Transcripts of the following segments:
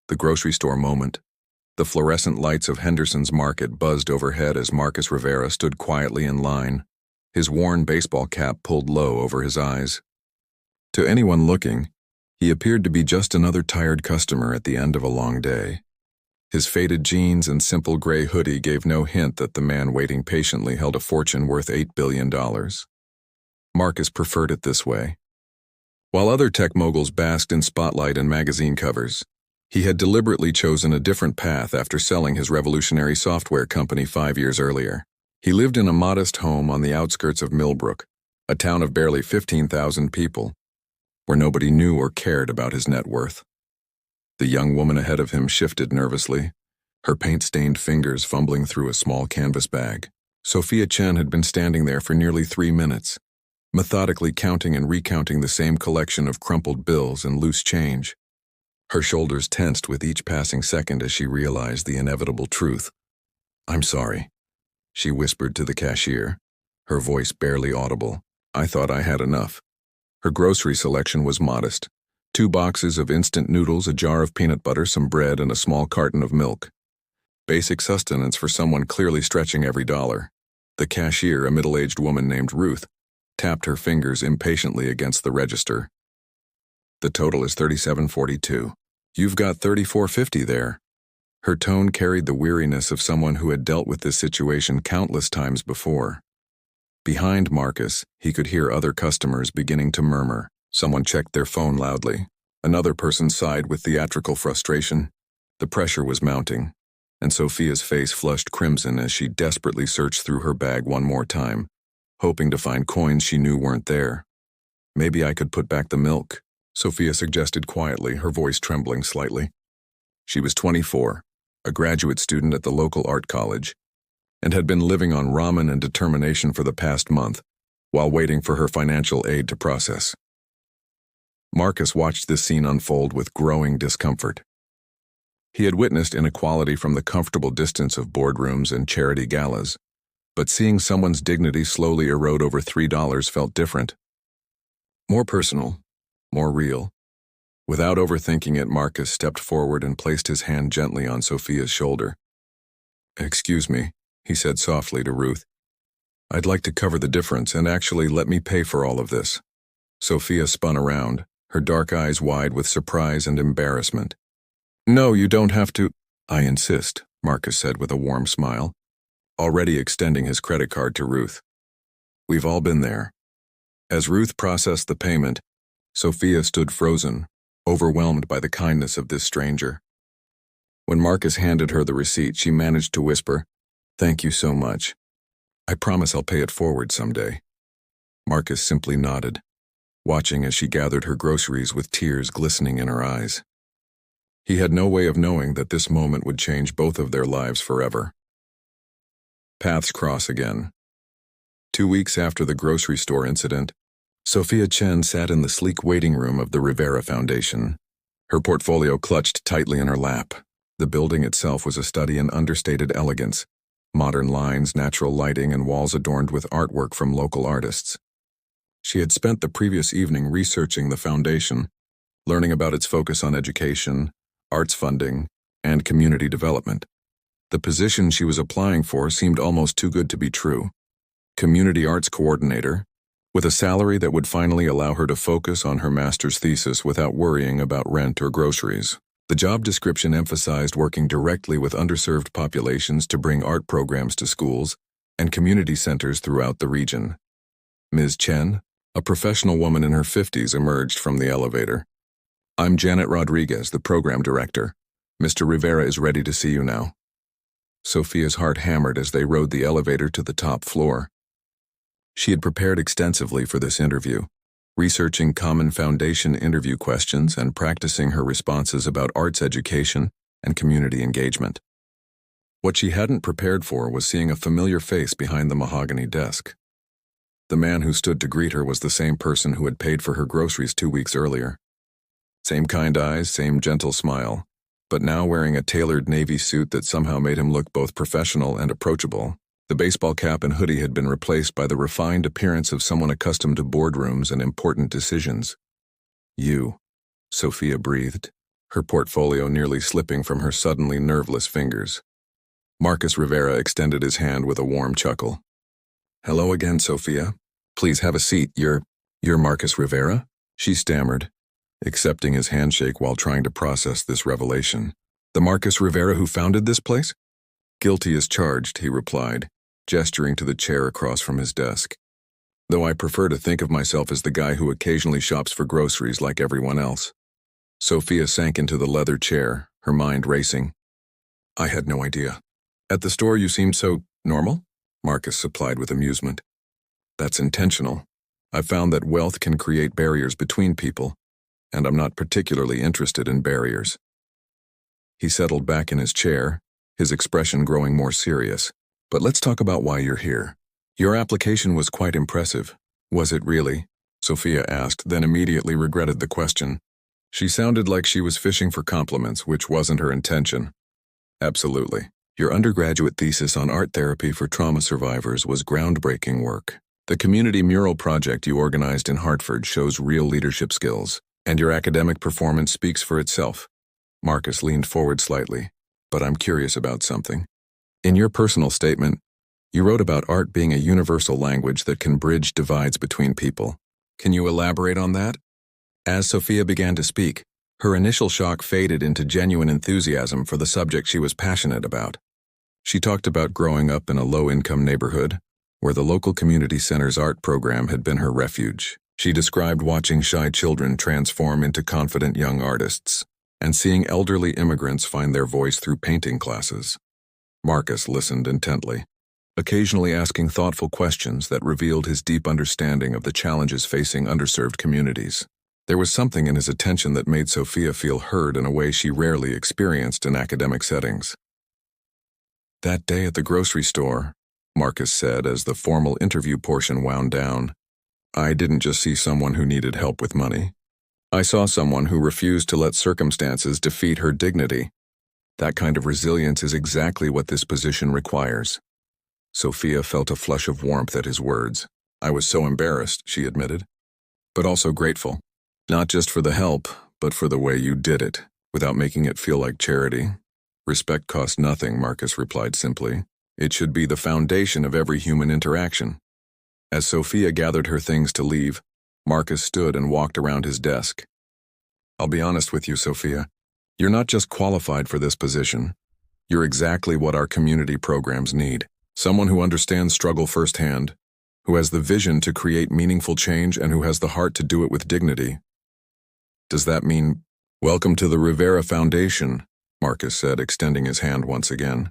The grocery store moment. The fluorescent lights of Henderson's Market buzzed overhead as Marcus Rivera stood quietly in line, his worn baseball cap pulled low over his eyes. To anyone looking, he appeared to be just another tired customer at the end of a long day. His faded jeans and simple gray hoodie gave no hint that the man waiting patiently held a fortune worth $8 billion. Marcus preferred it this way. While other tech moguls basked in spotlight and magazine covers, he had deliberately chosen a different path after selling his revolutionary software company 5 years earlier. He lived in a modest home on the outskirts of Millbrook, a town of barely 15,000 people, where nobody knew or cared about his net worth. The young woman ahead of him shifted nervously, her paint-stained fingers fumbling through a small canvas bag. Sophia Chen had been standing there for nearly 3 minutes, methodically counting and recounting the same collection of crumpled bills and loose change. Her shoulders tensed with each passing second as she realized the inevitable truth. "I'm sorry," she whispered to the cashier, her voice barely audible. "I thought I had enough." Her grocery selection was modest. 2 boxes of instant noodles, a jar of peanut butter, some bread, and a small carton of milk. Basic sustenance for someone clearly stretching every dollar. The cashier, a middle-aged woman named Ruth, tapped her fingers impatiently against the register. "The total is $37.42. You've got $34.50 there." Her tone carried the weariness of someone who had dealt with this situation countless times before. Behind Marcus, he could hear other customers beginning to murmur. Someone checked their phone loudly. Another person sighed with theatrical frustration. The pressure was mounting, and Sophia's face flushed crimson as she desperately searched through her bag one more time, hoping to find coins she knew weren't there. "Maybe I could put back the milk," Sophia suggested quietly, her voice trembling slightly. She was 24, a graduate student at the local art college, and had been living on ramen and determination for the past month, while waiting for her financial aid to process. Marcus watched this scene unfold with growing discomfort. He had witnessed inequality from the comfortable distance of boardrooms and charity galas, but seeing someone's dignity slowly erode over $3 felt different. More personal, more real. Without overthinking it, Marcus stepped forward and placed his hand gently on Sophia's shoulder. "Excuse me," he said softly to Ruth. "I'd like to cover the difference and actually let me pay for all of this." Sophia spun around, her dark eyes wide with surprise and embarrassment. "No, you don't have to." "I insist," Marcus said with a warm smile, already extending his credit card to Ruth. "We've all been there." As Ruth processed the payment, Sophia stood frozen, overwhelmed by the kindness of this stranger. When Marcus handed her the receipt, she managed to whisper, "Thank you so much. I promise I'll pay it forward someday." Marcus simply nodded, watching as she gathered her groceries with tears glistening in her eyes. He had no way of knowing that this moment would change both of their lives forever. Paths cross again. 2 weeks after the grocery store incident, Sophia Chen sat in the sleek waiting room of the Rivera Foundation, her portfolio clutched tightly in her lap. The building itself was a study in understated elegance, modern lines, natural lighting, and walls adorned with artwork from local artists. She had spent the previous evening researching the foundation, learning about its focus on education, arts funding, and community development. The position she was applying for seemed almost too good to be true. Community arts coordinator, with a salary that would finally allow her to focus on her master's thesis without worrying about rent or groceries. The job description emphasized working directly with underserved populations to bring art programs to schools and community centers throughout the region. Ms. Chen, a professional woman in her 50s, emerged from the elevator. "I'm Janet Rodriguez, the program director. Mr. Rivera is ready to see you now." Sophia's heart hammered as they rode the elevator to the top floor. She had prepared extensively for this interview, researching common foundation interview questions and practicing her responses about arts education and community engagement. What she hadn't prepared for was seeing a familiar face behind the mahogany desk. The man who stood to greet her was the same person who had paid for her groceries 2 weeks earlier. Same kind eyes, same gentle smile, but now wearing a tailored navy suit that somehow made him look both professional and approachable. The baseball cap and hoodie had been replaced by the refined appearance of someone accustomed to boardrooms and important decisions. "You," Sophia breathed, her portfolio nearly slipping from her suddenly nerveless fingers. Marcus Rivera extended his hand with a warm chuckle. "Hello again, Sophia. Please have a seat. You're Marcus Rivera?" she stammered, accepting his handshake while trying to process this revelation. "The Marcus Rivera who founded this place?" "Guilty as charged," he replied, gesturing to the chair across from his desk. "Though I prefer to think of myself as the guy who occasionally shops for groceries like everyone else." Sophia sank into the leather chair, her mind racing. "I had no idea. At the store you seemed so normal," Marcus supplied with amusement. "That's intentional. I've found that wealth can create barriers between people, and I'm not particularly interested in barriers." He settled back in his chair, his expression growing more serious. "But let's talk about why you're here. Your application was quite impressive." "Was it really?" Sophia asked, then immediately regretted the question. She sounded like she was fishing for compliments, which wasn't her intention. "Absolutely. Your undergraduate thesis on art therapy for trauma survivors was groundbreaking work. The community mural project you organized in Hartford shows real leadership skills, and your academic performance speaks for itself." Marcus leaned forward slightly. "But I'm curious about something. In your personal statement, you wrote about art being a universal language that can bridge divides between people. Can you elaborate on that?" As Sophia began to speak, her initial shock faded into genuine enthusiasm for the subject she was passionate about. She talked about growing up in a low-income neighborhood, where the local community center's art program had been her refuge. She described watching shy children transform into confident young artists, and seeing elderly immigrants find their voice through painting classes. Marcus listened intently, occasionally asking thoughtful questions that revealed his deep understanding of the challenges facing underserved communities. There was something in his attention that made Sophia feel heard in a way she rarely experienced in academic settings. "That day at the grocery store," Marcus said as the formal interview portion wound down, "I didn't just see someone who needed help with money. I saw someone who refused to let circumstances defeat her dignity. That kind of resilience is exactly what this position requires." Sophia felt a flush of warmth at his words. "I was so embarrassed," she admitted, "but also grateful. Not just for the help, but for the way you did it, without making it feel like charity." "Respect costs nothing," Marcus replied simply. "It should be the foundation of every human interaction." As Sophia gathered her things to leave, Marcus stood and walked around his desk. "I'll be honest with you, Sophia. You're not just qualified for this position. You're exactly what our community programs need. Someone who understands struggle firsthand, who has the vision to create meaningful change, and who has the heart to do it with dignity." "Does that mean—" "Welcome to the Rivera Foundation," Marcus said, extending his hand once again.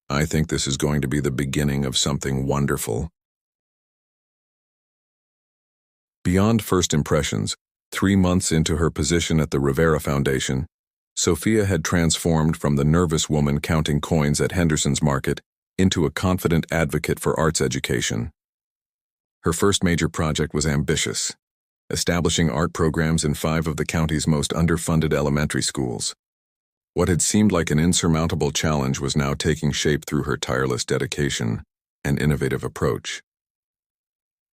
"I think this is going to be the beginning of something wonderful." Beyond first impressions, 3 months into her position at the Rivera Foundation, Sophia had transformed from the nervous woman counting coins at Henderson's Market into a confident advocate for arts education. Her first major project was ambitious, establishing art programs in 5 of the county's most underfunded elementary schools. What had seemed like an insurmountable challenge was now taking shape through her tireless dedication and innovative approach.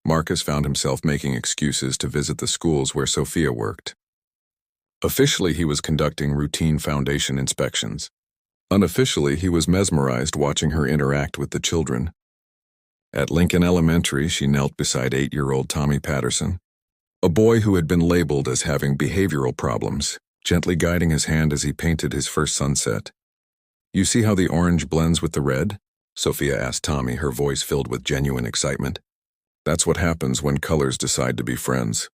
Marcus found himself making excuses to visit the schools where Sophia worked. Officially, he was conducting routine foundation inspections. Unofficially, he was mesmerized watching her interact with the children. At Lincoln Elementary, she knelt beside 8-year-old Tommy Patterson, a boy who had been labeled as having behavioral problems, gently guiding his hand as he painted his first sunset. "You see how the orange blends with the red?" Sophia asked Tommy, her voice filled with genuine excitement. "That's what happens when colors decide to be friends."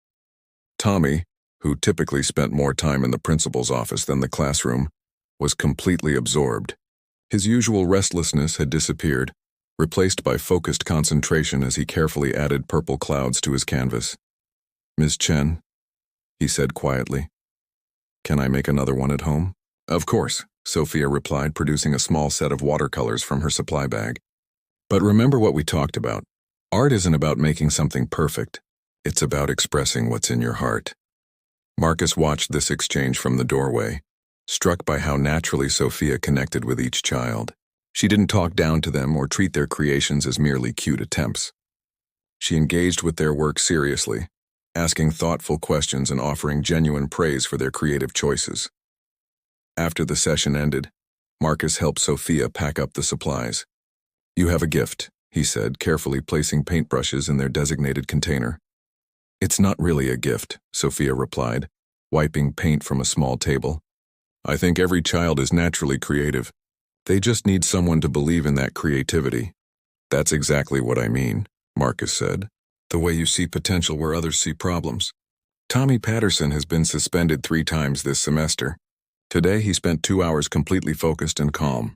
Tommy, who typically spent more time in the principal's office than the classroom, was completely absorbed. His usual restlessness had disappeared, replaced by focused concentration as he carefully added purple clouds to his canvas. "Ms. Chen," he said quietly, "can I make another one at home?" "Of course," Sophia replied, producing a small set of watercolors from her supply bag. "But remember what we talked about. Art isn't about making something perfect. It's about expressing what's in your heart." Marcus watched this exchange from the doorway, struck by how naturally Sophia connected with each child. She didn't talk down to them or treat their creations as merely cute attempts. She engaged with their work seriously, asking thoughtful questions and offering genuine praise for their creative choices. After the session ended, Marcus helped Sophia pack up the supplies. "You have a gift," he said, carefully placing paintbrushes in their designated container. "It's not really a gift," Sophia replied, wiping paint from a small table. "I think every child is naturally creative. They just need someone to believe in that creativity." "That's exactly what I mean," Marcus said. "The way you see potential where others see problems. Tommy Patterson has been suspended 3 times this semester. Today he spent 2 hours completely focused and calm."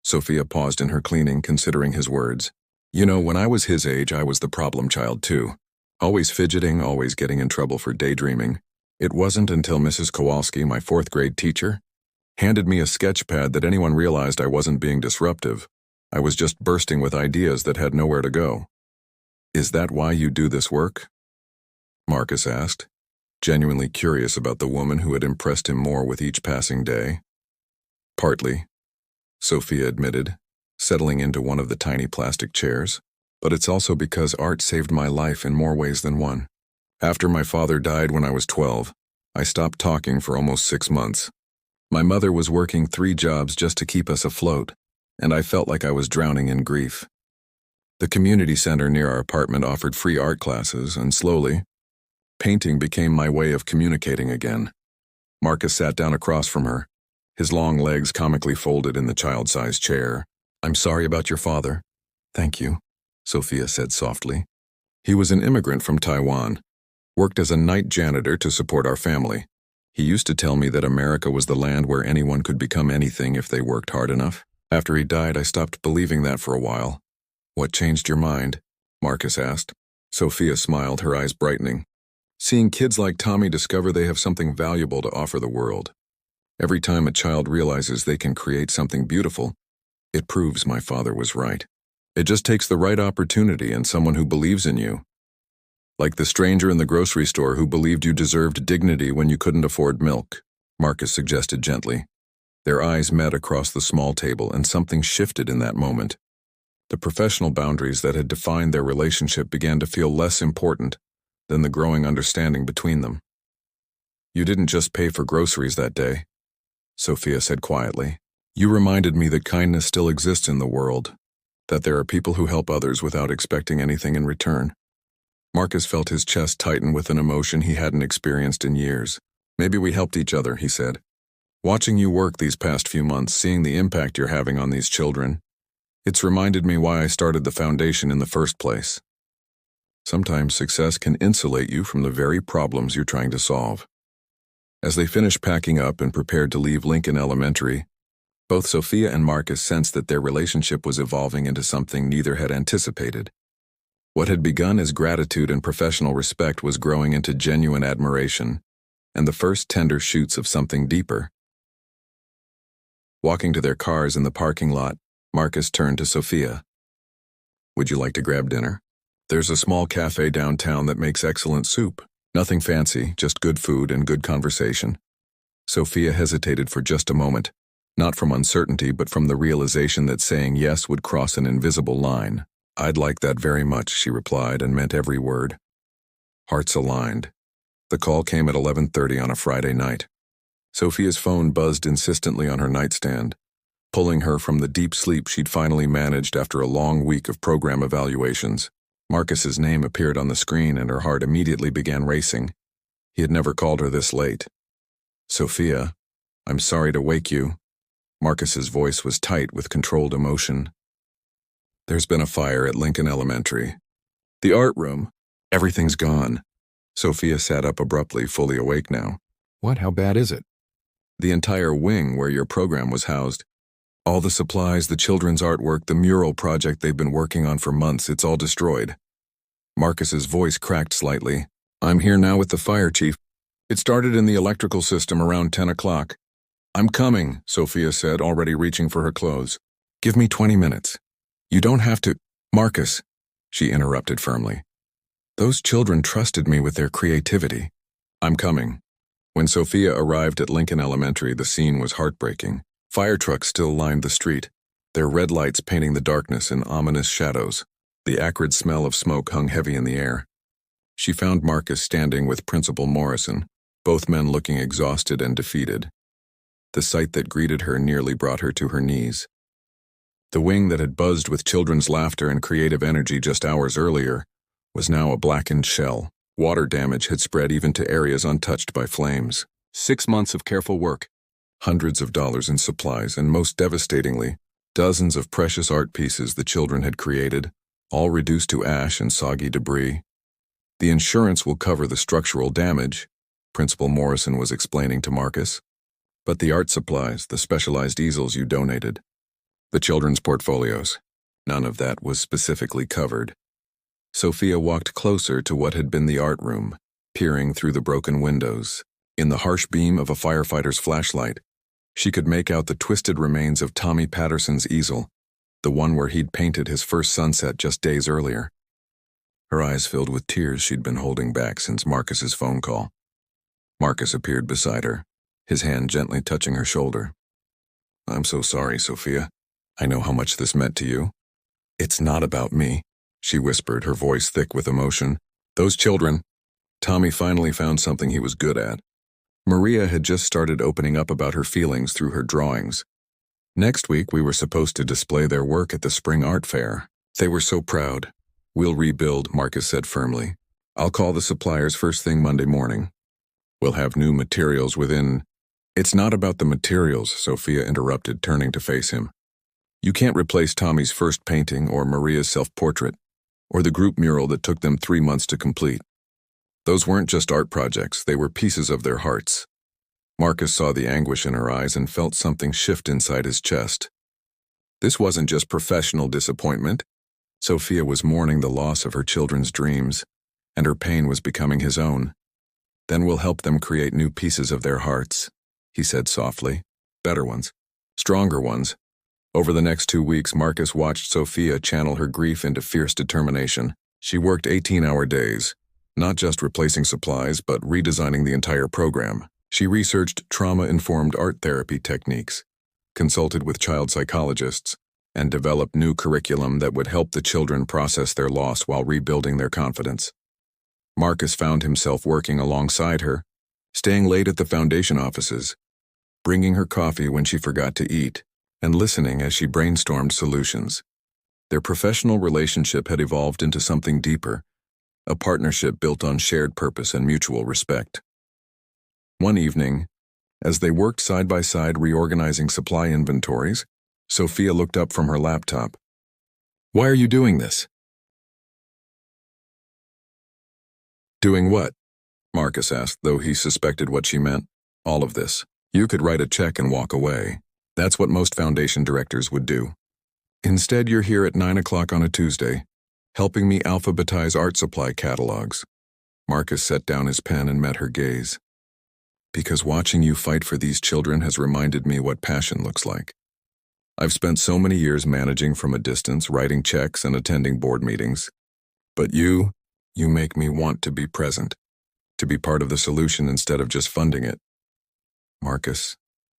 Sophia paused in her cleaning, considering his words. "You know, when I was his age, I was the problem child too. Always fidgeting, always getting in trouble for daydreaming. It wasn't until Mrs. Kowalski, my 4th grade teacher, handed me a sketch pad that anyone realized I wasn't being disruptive. I was just bursting with ideas that had nowhere to go." "Is that why you do this work?" Marcus asked, genuinely curious about the woman who had impressed him more with each passing day. "Partly," Sophia admitted, settling into one of the tiny plastic chairs. "But it's also because art saved my life in more ways than one. After my father died when I was 12, I stopped talking for almost 6 months. My mother was working 3 jobs just to keep us afloat, and I felt like I was drowning in grief. The community center near our apartment offered free art classes, and slowly, painting became my way of communicating again." Marcus sat down across from her, his long legs comically folded in the child-sized chair. "I'm sorry about your father." "Thank you," Sophia said softly. "He was an immigrant from Taiwan, worked as a night janitor to support our family. He used to tell me that America was the land where anyone could become anything if they worked hard enough. After he died, I stopped believing that for a while." "What changed your mind?" Marcus asked. Sophia smiled, her eyes brightening. "Seeing kids like Tommy discover they have something valuable to offer the world. Every time a child realizes they can create something beautiful, it proves my father was right. It just takes the right opportunity and someone who believes in you. Like the stranger in the grocery store who believed you deserved dignity when you couldn't afford milk," Marcus suggested gently. Their eyes met across the small table, and something shifted in that moment. The professional boundaries that had defined their relationship began to feel less important than the growing understanding between them. "You didn't just pay for groceries that day," Sophia said quietly. "You reminded me that kindness still exists in the world, that there are people who help others without expecting anything in return." Marcus felt his chest tighten with an emotion he hadn't experienced in years. "Maybe we helped each other," he said. "Watching you work these past few months, seeing the impact you're having on these children, it's reminded me why I started the foundation in the first place. Sometimes success can insulate you from the very problems you're trying to solve." As they finished packing up and prepared to leave Lincoln Elementary, both Sophia and Marcus sensed that their relationship was evolving into something neither had anticipated. What had begun as gratitude and professional respect was growing into genuine admiration, and the first tender shoots of something deeper. Walking to their cars in the parking lot, Marcus turned to Sophia. "Would you like to grab dinner? There's a small cafe downtown that makes excellent soup. Nothing fancy, just good food and good conversation." Sophia hesitated for just a moment, not from uncertainty but from the realization that saying yes would cross an invisible line. "I'd like that very much," she replied, and meant every word. Hearts aligned. The call came at 11:30 on a Friday night. Sophia's phone buzzed insistently on her nightstand, pulling her from the deep sleep she'd finally managed after a long week of program evaluations. Marcus's name appeared on the screen and her heart immediately began racing. He had never called her this late. "Sophia, I'm sorry to wake you." Marcus's voice was tight with controlled emotion. "There's been a fire at Lincoln Elementary. The art room. Everything's gone." Sophia sat up abruptly, fully awake now. "What? How bad is it?" "The entire wing where your program was housed. All the supplies, the children's artwork, the mural project they've been working on for months, it's all destroyed." Marcus's voice cracked slightly. "I'm here now with the fire chief. It started in the electrical system around 10 o'clock. "I'm coming," Sophia said, already reaching for her clothes. "Give me 20 minutes. You don't have to—" "Marcus," she interrupted firmly. "Those children trusted me with their creativity." "I'm coming." When Sophia arrived at Lincoln Elementary, the scene was heartbreaking. Fire trucks still lined the street, their red lights painting the darkness in ominous shadows. The acrid smell of smoke hung heavy in the air. She found Marcus standing with Principal Morrison, both men looking exhausted and defeated. The sight that greeted her nearly brought her to her knees. The wing that had buzzed with children's laughter and creative energy just hours earlier was now a blackened shell. Water damage had spread even to areas untouched by flames. 6 months of careful work, hundreds of dollars in supplies, and most devastatingly, dozens of precious art pieces the children had created, all reduced to ash and soggy debris. The insurance will cover the structural damage, Principal Morrison was explaining to Marcus. But the art supplies, the specialized easels you donated, the children's portfolios, none of that was specifically covered. Sophia walked closer to what had been the art room, peering through the broken windows. In the harsh beam of a firefighter's flashlight, she could make out the twisted remains of Tommy Patterson's easel, the one where he'd painted his first sunset just days earlier. Her eyes filled with tears she'd been holding back since Marcus's phone call. Marcus appeared beside her, his hand gently touching her shoulder. "I'm so sorry, Sophia. I know how much this meant to you." "It's not about me," she whispered, her voice thick with emotion. "Those children." Tommy finally found something he was good at. Maria had just started opening up about her feelings through her drawings. Next week we were supposed to display their work at the spring art fair. They were so proud. "We'll rebuild," Marcus said firmly. "I'll call the suppliers first thing Monday morning. We'll have new materials within—" "It's not about the materials," Sophia interrupted, turning to face him. "You can't replace Tommy's first painting or Maria's self-portrait, or the group mural that took them 3 months to complete. Those weren't just art projects, they were pieces of their hearts." Marcus saw the anguish in her eyes and felt something shift inside his chest. This wasn't just professional disappointment. Sophia was mourning the loss of her children's dreams, and her pain was becoming his own. "Then we'll help them create new pieces of their hearts," he said softly. "Better ones. Stronger ones." Over the next 2 weeks, Marcus watched Sophia channel her grief into fierce determination. She worked 18-hour days, not just replacing supplies, but redesigning the entire program. She researched trauma-informed art therapy techniques, consulted with child psychologists, and developed new curriculum that would help the children process their loss while rebuilding their confidence. Marcus found himself working alongside her, staying late at the foundation offices, bringing her coffee when she forgot to eat, and listening as she brainstormed solutions. Their professional relationship had evolved into something deeper, a partnership built on shared purpose and mutual respect. One evening, as they worked side by side reorganizing supply inventories, Sophia looked up from her laptop. "Why are you doing this?" "Doing what?" Marcus asked, though he suspected what she meant. "All of this. You could write a check and walk away. That's what most foundation directors would do. Instead, you're here at 9 o'clock on a Tuesday, helping me alphabetize art supply catalogs." Marcus set down his pen and met her gaze. "Because watching you fight for these children has reminded me what passion looks like. I've spent so many years managing from a distance, writing checks and attending board meetings. But you make me want to be present, to be part of the solution instead of just funding it." "Marcus,"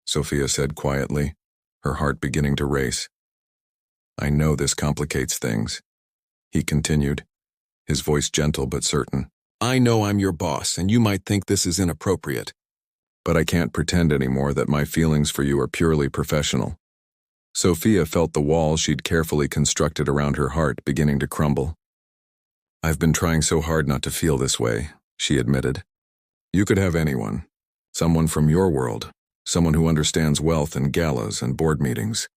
Sophia said quietly, her heart beginning to race. "I know this complicates things," he continued, his voice gentle but certain. "I know I'm your boss, and you might think this is inappropriate. But I can't pretend anymore that my feelings for you are purely professional." Sophia felt the walls she'd carefully constructed around her heart beginning to crumble. "I've been trying so hard not to feel this way," she admitted. "You could have anyone. Someone from your world. Someone who understands wealth and galas and board meetings."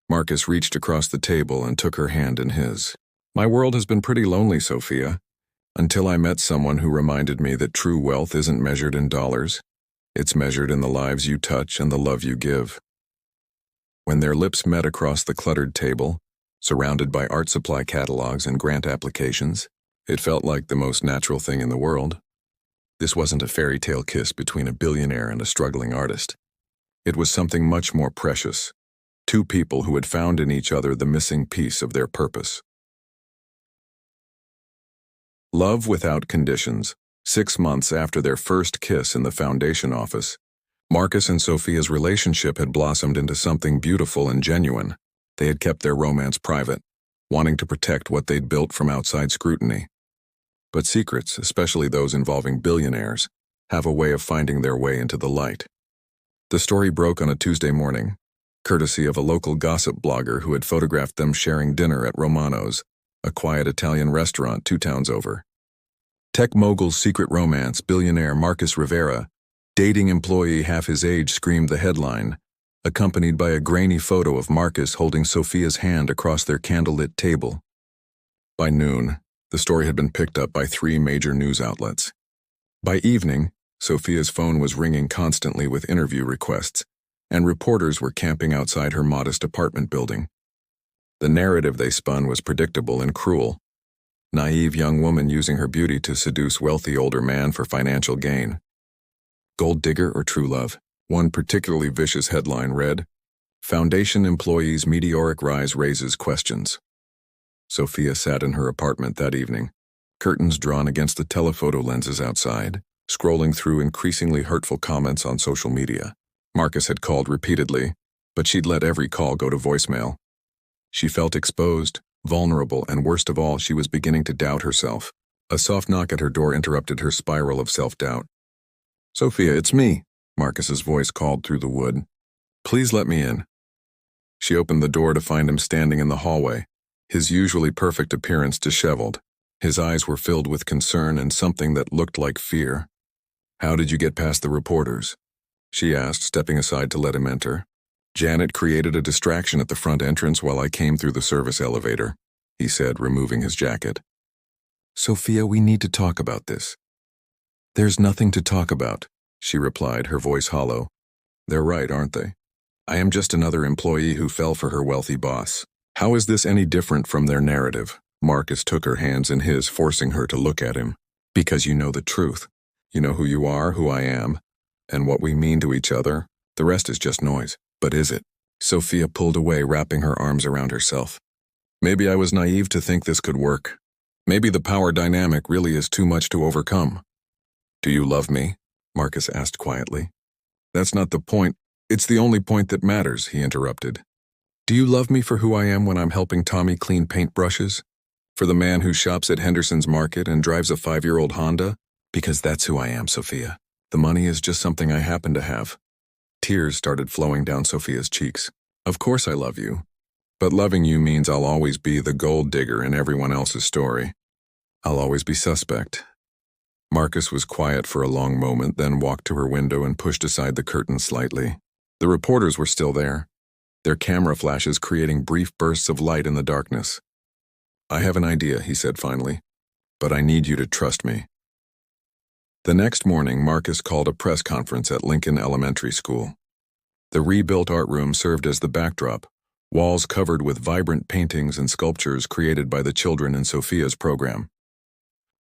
Marcus reached across the table and took her hand in his. "My world has been pretty lonely, Sophia, until I met someone who reminded me that true wealth isn't measured in dollars. It's measured in the lives you touch and the love you give." When their lips met across the cluttered table, surrounded by art supply catalogs and grant applications, it felt like the most natural thing in the world. This wasn't a fairy tale kiss between a billionaire and a struggling artist. It was something much more precious. Two people who had found in each other the missing piece of their purpose. Love without conditions. 6 months after their first kiss in the foundation office, Marcus and Sophia's relationship had blossomed into something beautiful and genuine. They had kept their romance private, wanting to protect what they'd built from outside scrutiny. But secrets, especially those involving billionaires, have a way of finding their way into the light. The story broke on a Tuesday morning, courtesy of a local gossip blogger who had photographed them sharing dinner at Romano's, a quiet Italian restaurant 2 towns over. Tech mogul's secret romance, billionaire Marcus Rivera, dating employee half his age, screamed the headline, accompanied by a grainy photo of Marcus holding Sophia's hand across their candlelit table. By noon, the story had been picked up by 3 major news outlets. By evening, Sophia's phone was ringing constantly with interview requests, and reporters were camping outside her modest apartment building. The narrative they spun was predictable and cruel. Naive young woman using her beauty to seduce wealthy older man for financial gain. Gold digger or true love? One particularly vicious headline read, "Foundation employees' meteoric rise raises questions." Sophia sat in her apartment that evening, curtains drawn against the telephoto lenses outside, scrolling through increasingly hurtful comments on social media. Marcus had called repeatedly, but she'd let every call go to voicemail. She felt exposed, vulnerable, and worst of all, she was beginning to doubt herself. A soft knock at her door interrupted her spiral of self-doubt. "Sophia, it's me," Marcus's voice called through the wood. "Please let me in." She opened the door to find him standing in the hallway, his usually perfect appearance disheveled. His eyes were filled with concern and something that looked like fear. "How did you get past the reporters?" she asked, stepping aside to let him enter. "Janet created a distraction at the front entrance while I came through the service elevator," he said, removing his jacket. "Sophia, we need to talk about this." "There's nothing to talk about," she replied, her voice hollow. "They're right, aren't they? I am just another employee who fell for her wealthy boss. How is this any different from their narrative?" Marcus took her hands in his, forcing her to look at him. "Because you know the truth. You know who you are, who I am, and what we mean to each other. The rest is just noise." "But is it?" Sophia pulled away, wrapping her arms around herself. "Maybe I was naive to think this could work. Maybe the power dynamic really is too much to overcome." "Do you love me?" Marcus asked quietly. "That's not the point. It's the only point that matters," he interrupted. "Do you love me for who I am when I'm helping Tommy clean paintbrushes? For the man who shops at Henderson's Market and drives a 5-year-old Honda? Because that's who I am, Sophia. The money is just something I happen to have." Tears started flowing down Sophia's cheeks. "Of course I love you. But loving you means I'll always be the gold digger in everyone else's story. I'll always be suspect." Marcus was quiet for a long moment, then walked to her window and pushed aside the curtain slightly. The reporters were still there, their camera flashes creating brief bursts of light in the darkness. "I have an idea," he said finally, "but I need you to trust me." The next morning, Marcus called a press conference at Lincoln Elementary School. The rebuilt art room served as the backdrop, walls covered with vibrant paintings and sculptures created by the children in Sophia's program.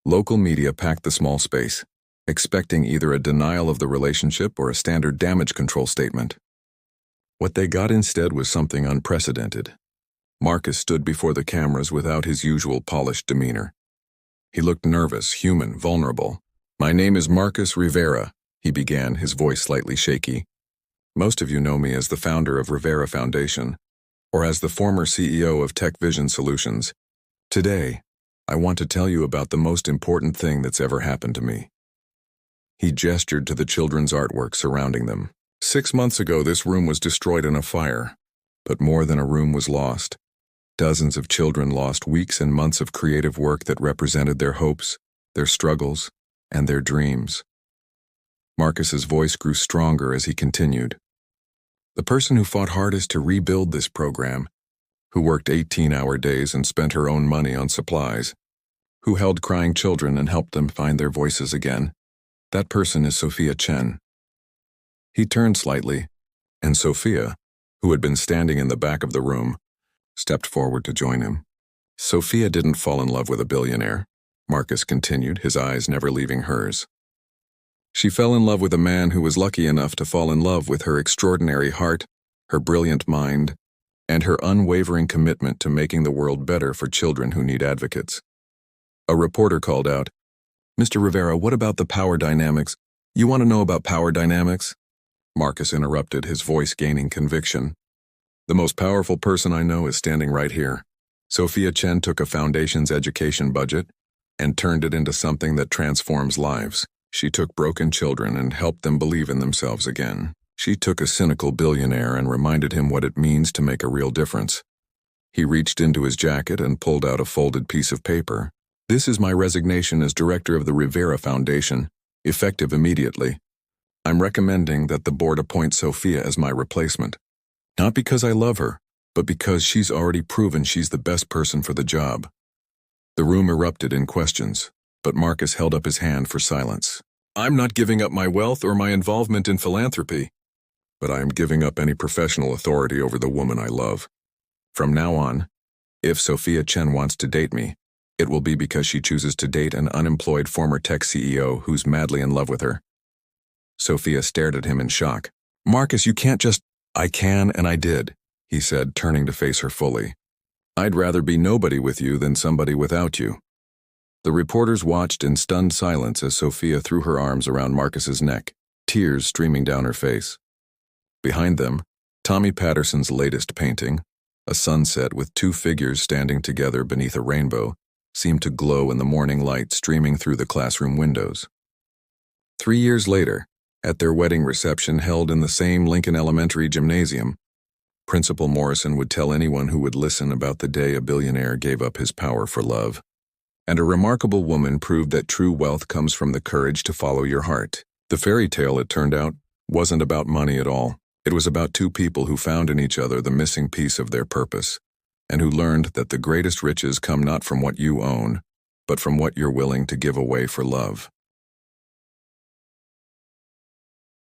Local media packed the small space, expecting either a denial of the relationship or a standard damage control statement. What they got instead was something unprecedented. Marcus stood before the cameras without his usual polished demeanor. He looked nervous, human, vulnerable. "My name is Marcus Rivera," he began, his voice slightly shaky. "Most of you know me as the founder of Rivera Foundation, or as the former CEO of Tech Vision Solutions. Today, I want to tell you about the most important thing that's ever happened to me." He gestured to the children's artwork surrounding them. 6 months ago, this room was destroyed in a fire, but more than a room was lost. Dozens of children lost weeks and months of creative work that represented their hopes, their struggles, and their dreams. Marcus's voice grew stronger as he continued. "The person who fought hardest to rebuild this program, who worked 18-hour days and spent her own money on supplies, who held crying children and helped them find their voices again, that person is Sophia Chen." He turned slightly, and Sophia, who had been standing in the back of the room, stepped forward to join him. "Sophia didn't fall in love with a billionaire," Marcus continued, his eyes never leaving hers. "She fell in love with a man who was lucky enough to fall in love with her extraordinary heart, her brilliant mind, and her unwavering commitment to making the world better for children who need advocates." A reporter called out, "Mr. Rivera, what about the power dynamics? You want to know about power dynamics?" Marcus interrupted, his voice gaining conviction. "The most powerful person I know is standing right here." Sophia Chen took a foundation's education budget and turned it into something that transforms lives. She took broken children and helped them believe in themselves again. She took a cynical billionaire and reminded him what it means to make a real difference. He reached into his jacket and pulled out a folded piece of paper. "This is my resignation as director of the Rivera Foundation, effective immediately. I'm recommending that the board appoint Sophia as my replacement. Not because I love her, but because she's already proven she's the best person for the job." The room erupted in questions, but Marcus held up his hand for silence. "I'm not giving up my wealth or my involvement in philanthropy, but I am giving up any professional authority over the woman I love. From now on, if Sophia Chen wants to date me, it will be because she chooses to date an unemployed former tech CEO who's madly in love with her." Sophia stared at him in shock. "Marcus, you can't just—" "I can and I did," he said, turning to face her fully. "I'd rather be nobody with you than somebody without you." The reporters watched in stunned silence as Sophia threw her arms around Marcus's neck, tears streaming down her face. Behind them, Tommy Patterson's latest painting, a sunset with two figures standing together beneath a rainbow, seemed to glow in the morning light streaming through the classroom windows. 3 years later, at their wedding reception held in the same Lincoln Elementary gymnasium, Principal Morrison would tell anyone who would listen about the day a billionaire gave up his power for love. And a remarkable woman proved that true wealth comes from the courage to follow your heart. The fairy tale, it turned out, wasn't about money at all. It was about two people who found in each other the missing piece of their purpose, and who learned that the greatest riches come not from what you own, but from what you're willing to give away for love.